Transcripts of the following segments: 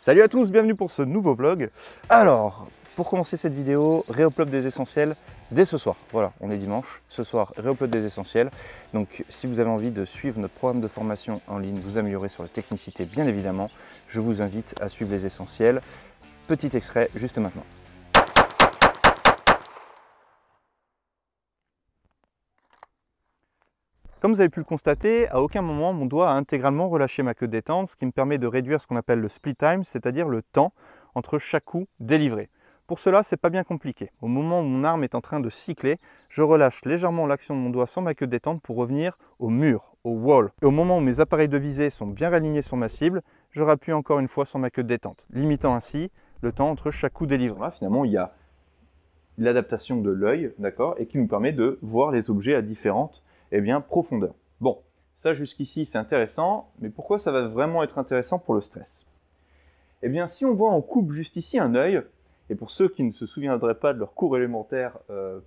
Salut à tous, bienvenue pour ce nouveau vlog. Alors, pour commencer cette vidéo, réupload des essentiels dès ce soir. Voilà, on est dimanche, ce soir, réupload des essentiels. Donc si vous avez envie de suivre notre programme de formation en ligne, vous améliorer sur la technicité, bien évidemment, je vous invite à suivre les essentiels. Petit extrait juste maintenant. Comme vous avez pu le constater, à aucun moment mon doigt a intégralement relâché ma queue de détente, ce qui me permet de réduire ce qu'on appelle le split time, c'est-à-dire le temps entre chaque coup délivré. Pour cela, c'est pas bien compliqué. Au moment où mon arme est en train de cycler, je relâche légèrement l'action de mon doigt sur ma queue de détente pour revenir au mur, au wall. Et au moment où mes appareils de visée sont bien alignés sur ma cible, je rappuie encore une fois sur ma queue de détente, limitant ainsi le temps entre chaque coup délivré. Là, finalement, il y a l'adaptation de l'œil, d'accord, et qui nous permet de voir les objets à différentes profondeur. Bon, ça jusqu'ici c'est intéressant, mais pourquoi ça va vraiment être intéressant pour le stress? Eh bien, si on voit en coupe juste ici un œil, et pour ceux qui ne se souviendraient pas de leur cours élémentaire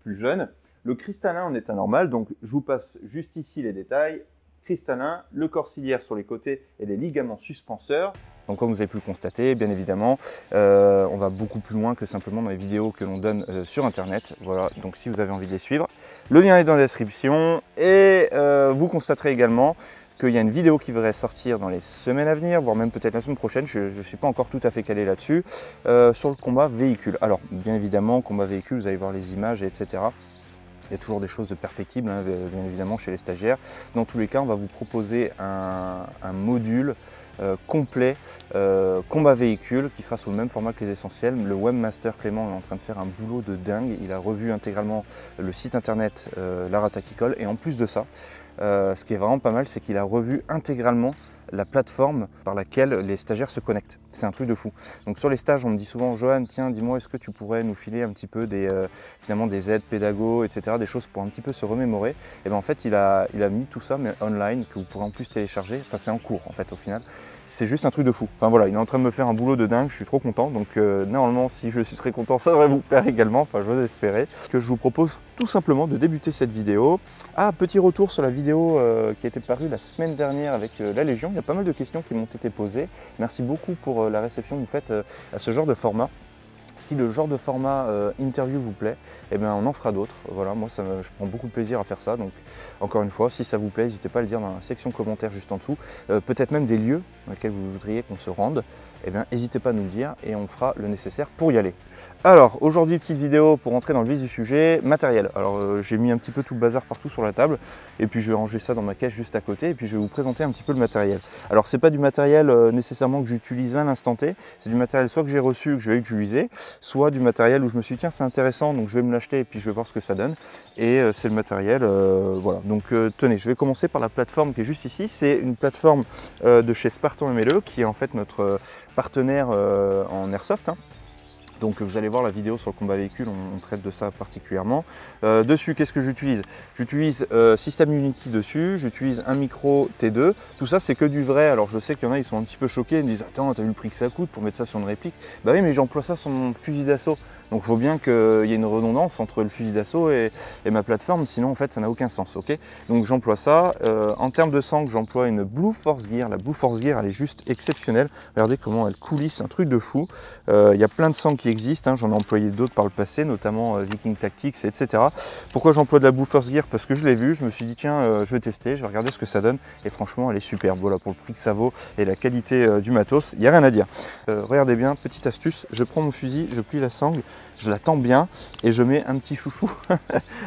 plus jeune, le cristallin en état normal, donc je vous passe juste ici les détails, cristallin, le corps ciliaire sur les côtés et les ligaments suspenseurs. Donc comme vous avez pu le constater, bien évidemment, on va beaucoup plus loin que simplement dans les vidéos que l'on donne sur internet. Voilà, donc si vous avez envie de les suivre, le lien est dans la description et vous constaterez également qu'il y a une vidéo qui devrait sortir dans les semaines à venir, voire même peut-être la semaine prochaine, je ne suis pas encore tout à fait calé là-dessus, sur le combat véhicule. Alors bien évidemment, combat véhicule, vous allez voir les images, etc. Il y a toujours des choses de perfectibles, hein, bien évidemment, chez les stagiaires. Dans tous les cas, on va vous proposer un module complet combat véhicule qui sera sous le même format que les essentiels. Le webmaster Clément est en train de faire un boulot de dingue. Il a revu intégralement le site internet Lara Tacticol. Et en plus de ça, ce qui est vraiment pas mal, c'est qu'il a revu intégralement la plateforme par laquelle les stagiaires se connectent. C'est un truc de fou. Donc sur les stages, on me dit souvent, Johan, tiens, dis-moi, est-ce que tu pourrais nous filer un petit peu finalement des aides pédago, etc., des choses pour un petit peu se remémorer. Et bien en fait, il a mis tout ça, mais online, que vous pourrez en plus télécharger. Enfin, c'est en cours, en fait, au final. C'est juste un truc de fou. Enfin voilà, il est en train de me faire un boulot de dingue, je suis trop content. Donc normalement, si je suis très content, ça devrait vous plaire également. Enfin, j'ose espérer. Que je vous propose tout simplement de débuter cette vidéo. Ah, petit retour sur la vidéo qui a été parue la semaine dernière avec la Légion. Il y a pas mal de questions qui m'ont été posées. Merci beaucoup pour la réception que vous faites à ce genre de format. Si le genre de format interview vous plaît, eh bien on en fera d'autres. Voilà, moi je prends beaucoup de plaisir à faire ça. Donc encore une fois, si ça vous plaît, n'hésitez pas à le dire dans la section commentaires juste en dessous. Peut-être même des lieux dans lesquels vous voudriez qu'on se rende. Eh bien n'hésitez pas à nous le dire et on fera le nécessaire pour y aller. Alors aujourd'hui, petite vidéo pour entrer dans le vif du sujet, matériel. Alors j'ai mis un petit peu tout le bazar partout sur la table et puis je vais ranger ça dans ma caisse juste à côté et puis je vais vous présenter un petit peu le matériel. Alors c'est pas du matériel nécessairement que j'utilise à l'instant T, c'est du matériel soit que j'ai reçu, que je vais utiliser, soit du matériel où je me suis dit tiens c'est intéressant donc je vais me l'acheter et puis je vais voir ce que ça donne et c'est le matériel voilà. Donc tenez, je vais commencer par la plateforme qui est juste ici. C'est une plateforme de chez Spartan MLE qui est en fait notre partenaire en airsoft, hein. Donc vous allez voir la vidéo sur le combat véhicule, on traite de ça particulièrement. Dessus, qu'est-ce que j'utilise? J'utilise System Unity dessus, j'utilise un micro T2. Tout ça, c'est que du vrai. Alors je sais qu'il y en a, ils sont un petit peu choqués, ils me disent « Attends, t'as vu le prix que ça coûte pour mettre ça sur une réplique ?» Bah oui, mais j'emploie ça sur mon fusil d'assaut. Donc il faut bien qu'il y ait une redondance entre le fusil d'assaut et ma plateforme, sinon en fait ça n'a aucun sens. Okay, donc j'emploie ça. En termes de sangle, j'emploie une Blue Force Gear. La Blue Force Gear, elle est juste exceptionnelle. Regardez comment elle coulisse, un truc de fou. Il y a plein de sangles qui existent, hein. J'en ai employé d'autres par le passé, notamment Viking Tactics, etc. Pourquoi j'emploie de la Blue Force Gear? Parce que je l'ai vu, je me suis dit tiens, je vais tester, je vais regarder ce que ça donne. Et franchement, elle est superbe. Voilà, pour le prix que ça vaut et la qualité du matos, il n'y a rien à dire. Regardez bien, petite astuce, je prends mon fusil, je plie la sangle, je la tends bien et je mets un petit chouchou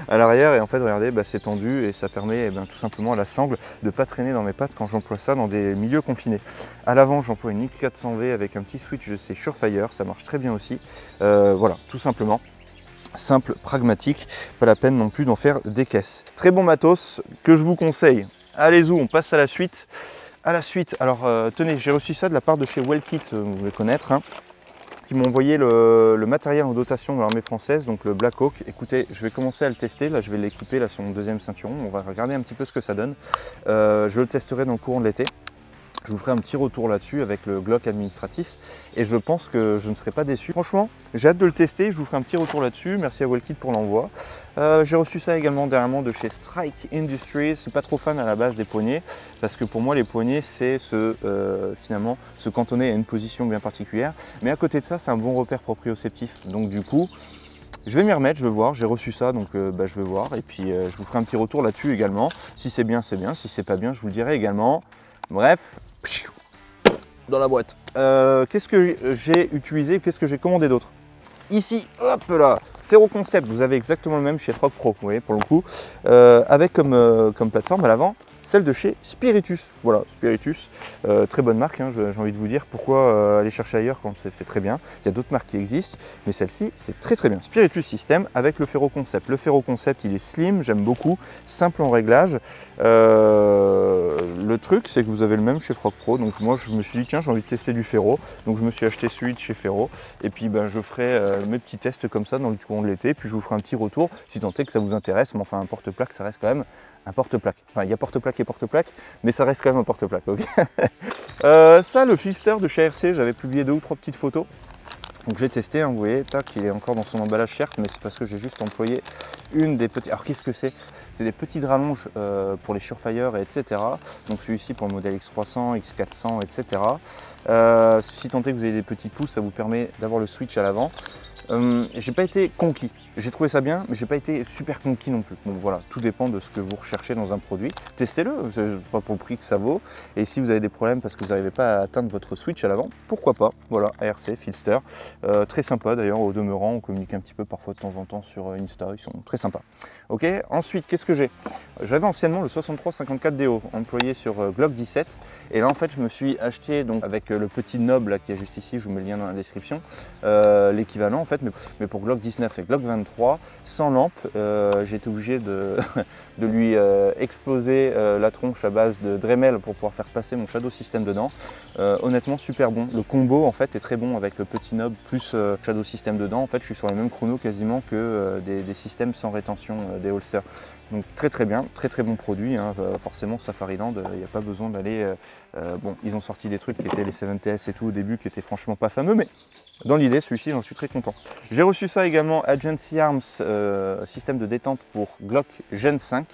à l'arrière et en fait regardez, bah, c'est tendu et ça permet tout simplement à la sangle de ne pas traîner dans mes pattes quand j'emploie ça dans des milieux confinés. À l'avant j'emploie une X400V avec un petit switch de ces Surefire, ça marche très bien aussi. Voilà, tout simplement. Simple, pragmatique, pas la peine non plus d'en faire des caisses. Très bon matos que je vous conseille. Allez-y, on passe à la suite. Alors tenez, j'ai reçu ça de la part de chez Wellkit, vous devez connaître, hein, qui m'ont envoyé le matériel en dotation de l'armée française, donc le Black Hawk. Écoutez, je vais commencer à le tester, là je vais l'équiper là sur mon deuxième ceinturon, on va regarder un petit peu ce que ça donne. Je le testerai dans le courant de l'été. Je vous ferai un petit retour là-dessus avec le Glock administratif et je pense que je ne serai pas déçu. Franchement, j'ai hâte de le tester, je vous ferai un petit retour là-dessus. Merci à Wellkit pour l'envoi. J'ai reçu ça également dernièrement de chez Strike Industries. Je ne suis pas trop fan à la base des poignets parce que pour moi les poignets c'est finalement se cantonner à une position bien particulière. Mais à côté de ça, c'est un bon repère proprioceptif. Donc du coup, je vais m'y remettre, je vais voir, j'ai reçu ça, donc je vais voir. Et puis je vous ferai un petit retour là-dessus également. Si c'est bien, c'est bien. Si c'est pas bien, je vous le dirai également. Bref, dans la boîte. Qu'est-ce que j'ai utilisé, qu'est-ce que j'ai commandé d'autre? Ici, hop là, Ferro Concept, vous avez exactement le même chez Frog Pro, vous voyez, pour le coup, avec comme plateforme à l'avant, celle de chez Spiritus. Voilà, Spiritus, très bonne marque, hein, j'ai envie de vous dire, pourquoi aller chercher ailleurs quand c'est fait très bien. Il y a d'autres marques qui existent, mais celle-ci, c'est très très bien. Spiritus System avec le Ferro Concept. Le Ferro Concept, il est slim, j'aime beaucoup, simple en réglage. Le truc, c'est que vous avez le même chez Frog Pro, donc moi je me suis dit, tiens, j'ai envie de tester du Ferro, donc je me suis acheté celui de chez Ferro, et puis je ferai mes petits tests comme ça dans le courant de l'été, puis je vous ferai un petit retour, si tant est que ça vous intéresse, mais enfin un porte-plaque, ça reste quand même un porte-plaque. Enfin, il y a porte-plaque et porte-plaque, mais ça reste quand même un porte-plaque. Okay. Ça, le Filster de chez RC, j'avais publié 2 ou 3 petites photos. Donc j'ai testé, hein, vous voyez, tac, il est encore dans son emballage certes, mais c'est parce que j'ai juste employé une des petites... Alors qu'est-ce que c'est? C'est des petites rallonges pour les Surefire, etc. Donc celui-ci pour le modèle X300, X400, etc. Si tant est que vous avez des petits pouces, ça vous permet d'avoir le switch à l'avant. J'ai pas été conquis. J'ai trouvé ça bien, mais j'ai pas été super conquis non plus. Donc voilà, tout dépend de ce que vous recherchez dans un produit. Testez-le, c'est pas pour le prix que ça vaut. Et si vous avez des problèmes parce que vous n'arrivez pas à atteindre votre switch à l'avant, pourquoi pas. Voilà, ARC, Filster. Très sympa d'ailleurs, au demeurant, on communique un petit peu parfois de temps en temps sur Insta, ils sont très sympas. Ok, ensuite, qu'est-ce que j'ai? J'avais anciennement le 6354DO employé sur Glock 17. Et là, en fait, je me suis acheté donc avec le petit knob là, qui est juste ici, je vous mets le lien dans la description, l'équivalent en fait, mais pour Glock 19 et Glock 23, sans lampe, j'ai été obligé de lui exploser la tronche à base de Dremel pour pouvoir faire passer mon Shadow System dedans. Honnêtement, super bon. Le combo en fait est très bon avec le petit knob plus Shadow System dedans. En fait, je suis sur les mêmes chronos quasiment que des systèmes sans rétention des holsters. Donc très bien, très bon produit, hein. Forcément Safariland, il n'y a pas besoin d'aller... bon, ils ont sorti des trucs qui étaient les 7TS et tout au début, qui étaient franchement pas fameux, mais dans l'idée, celui-ci, j'en suis très content. J'ai reçu ça également, Agency Arms, système de détente pour Glock Gen 5.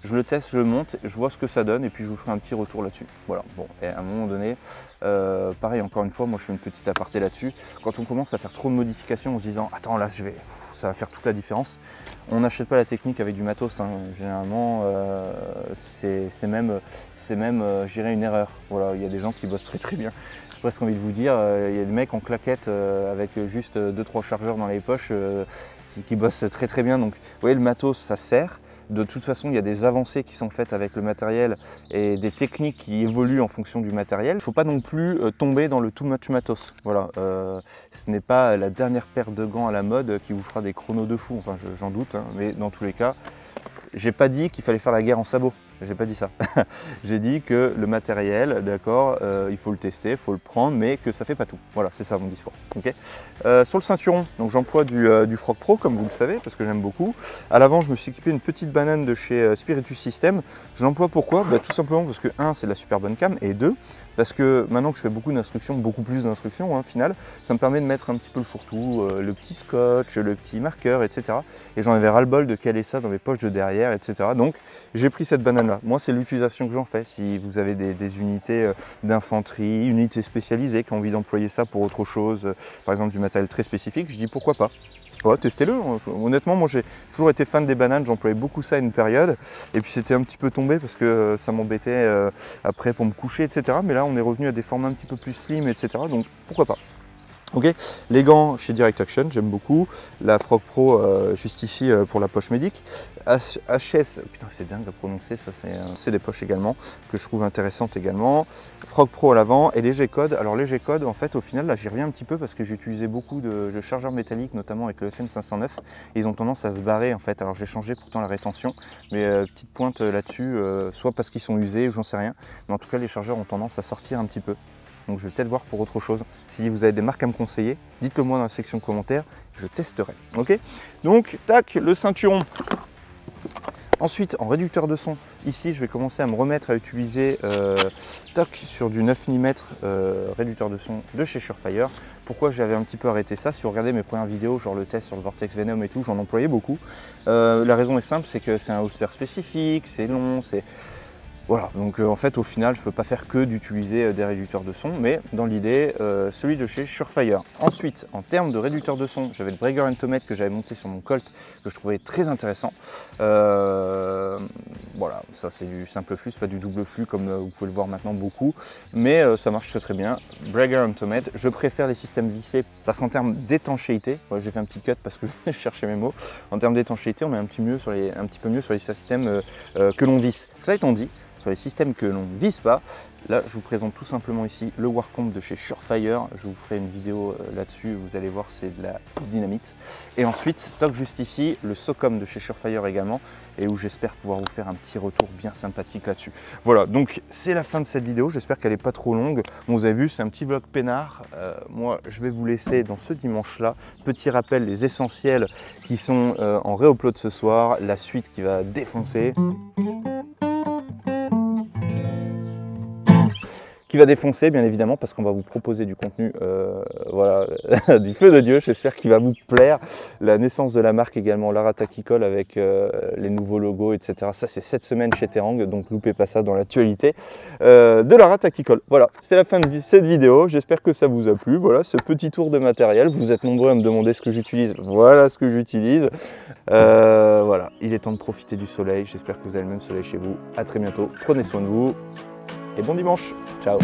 Je le teste, je le monte, je vois ce que ça donne et puis je vous ferai un petit retour là-dessus. Voilà, bon, et à un moment donné, pareil, encore une fois, moi je fais une petite aparté là-dessus. Quand on commence à faire trop de modifications en se disant, attends là, ça va faire toute la différence, on n'achète pas la technique avec du matos, hein. Généralement, c'est même je dirais, une erreur. Voilà, il y a des gens qui bossent très bien. J'ai presque envie de vous dire, il y a des mecs en claquettes avec juste 2-3 chargeurs dans les poches qui bossent très bien. Donc, vous voyez, le matos, ça sert. De toute façon, il y a des avancées qui sont faites avec le matériel et des techniques qui évoluent en fonction du matériel. Il ne faut pas non plus tomber dans le too much matos. Voilà, ce n'est pas la dernière paire de gants à la mode qui vous fera des chronos de fou. Enfin, j'en doute, hein, mais dans tous les cas, j'ai pas dit qu'il fallait faire la guerre en sabot. J'ai pas dit ça. J'ai dit que le matériel, d'accord, il faut le tester, il faut le prendre, mais que ça fait pas tout. Voilà, c'est ça mon discours. Okay, sur le ceinturon, donc j'emploie du Frog Pro, comme vous le savez, parce que j'aime beaucoup. À l'avant, je me suis équipé une petite banane de chez Spiritus System. Je l'emploie pourquoi? Tout simplement parce que 1, c'est de la super bonne cam, et 2, parce que maintenant que je fais beaucoup d'instructions, beaucoup plus d'instructions, hein, final, ça me permet de mettre un petit peu le fourre-tout, le petit scotch, le petit marqueur, etc. Et j'en avais ras-le-bol de caler ça dans mes poches de derrière, etc. Donc j'ai pris cette banane là. Moi, c'est l'utilisation que j'en fais. Si vous avez des unités d'infanterie, unités spécialisées qui ont envie d'employer ça pour autre chose, par exemple du matériel très spécifique, je dis pourquoi pas. Ouais, testez-le. Honnêtement, moi j'ai toujours été fan des bananes, j'employais beaucoup ça à une période. Et puis c'était un petit peu tombé parce que ça m'embêtait après pour me coucher, etc. Mais là, on est revenu à des formats un petit peu plus slim, etc. Donc pourquoi pas. Ok, les gants chez Direct Action, j'aime beaucoup. La Frog Pro juste ici pour la poche médic. HS, putain c'est dingue à prononcer, ça c'est des poches également que je trouve intéressantes également. Frog Pro à l'avant et les G-Code. Alors les G-Code en fait au final là j'y reviens un petit peu parce que j'ai utilisé beaucoup de chargeurs métalliques notamment avec le FN509. Ils ont tendance à se barrer en fait. Alors j'ai changé pourtant la rétention, mais petite pointe là-dessus, soit parce qu'ils sont usés ou j'en sais rien. Mais en tout cas les chargeurs ont tendance à sortir un petit peu. Donc je vais peut-être voir pour autre chose. Si vous avez des marques à me conseiller, dites-le moi dans la section commentaires, je testerai. Ok, donc tac, le ceinturon. Ensuite, en réducteur de son, ici je vais commencer à me remettre à utiliser TOC sur du 9 mm réducteur de son de chez Surefire. Pourquoi j'avais un petit peu arrêté ça? Si vous regardez mes premières vidéos, genre le test sur le Vortex Venom et tout, j'en employais beaucoup. La raison est simple, c'est que c'est un holster spécifique, c'est long, c'est... Voilà, donc en fait au final je ne peux pas faire que d'utiliser des réducteurs de son, mais dans l'idée celui de chez Surefire. Ensuite, en termes de réducteur de son, j'avais le Braeger & Tomet que j'avais monté sur mon Colt, que je trouvais très intéressant. Voilà, ça c'est du simple flux, pas du double flux comme vous pouvez le voir maintenant beaucoup, mais ça marche très bien. Braeger & Tomet, je préfère les systèmes vissés parce qu'en termes d'étanchéité, j'ai fait un petit cut parce que je cherchais mes mots, en termes d'étanchéité on est un petit peu mieux sur les systèmes que l'on visse. Cela étant dit, sur les systèmes que l'on ne vise pas, là je vous présente tout simplement ici le Warcomb de chez Surefire. Je vous ferai une vidéo là-dessus, vous allez voir, c'est de la dynamite. Et ensuite, toc juste ici, le Socom de chez Surefire également, et où j'espère pouvoir vous faire un petit retour bien sympathique là-dessus. Voilà, donc c'est la fin de cette vidéo, j'espère qu'elle n'est pas trop longue. Bon, vous avez vu, c'est un petit vlog peinard. Moi, je vais vous laisser dans ce dimanche-là. Petit rappel, les essentiels qui sont en réupload ce soir, la suite qui va défoncer. Qui va défoncer bien évidemment parce qu'on va vous proposer du contenu voilà, du feu de Dieu, j'espère qu'il va vous plaire. La naissance de la marque également, Lara Tactical avec les nouveaux logos, etc. Ça c'est cette semaine chez Terang, donc loupez pas ça dans l'actualité de Lara Tactical. Voilà, c'est la fin de cette vidéo, j'espère que ça vous a plu. Voilà, ce petit tour de matériel, vous êtes nombreux à me demander ce que j'utilise, voilà ce que j'utilise. Voilà, il est temps de profiter du soleil, j'espère que vous avez le même soleil chez vous. À très bientôt, prenez soin de vous. Et bon dimanche, ciao.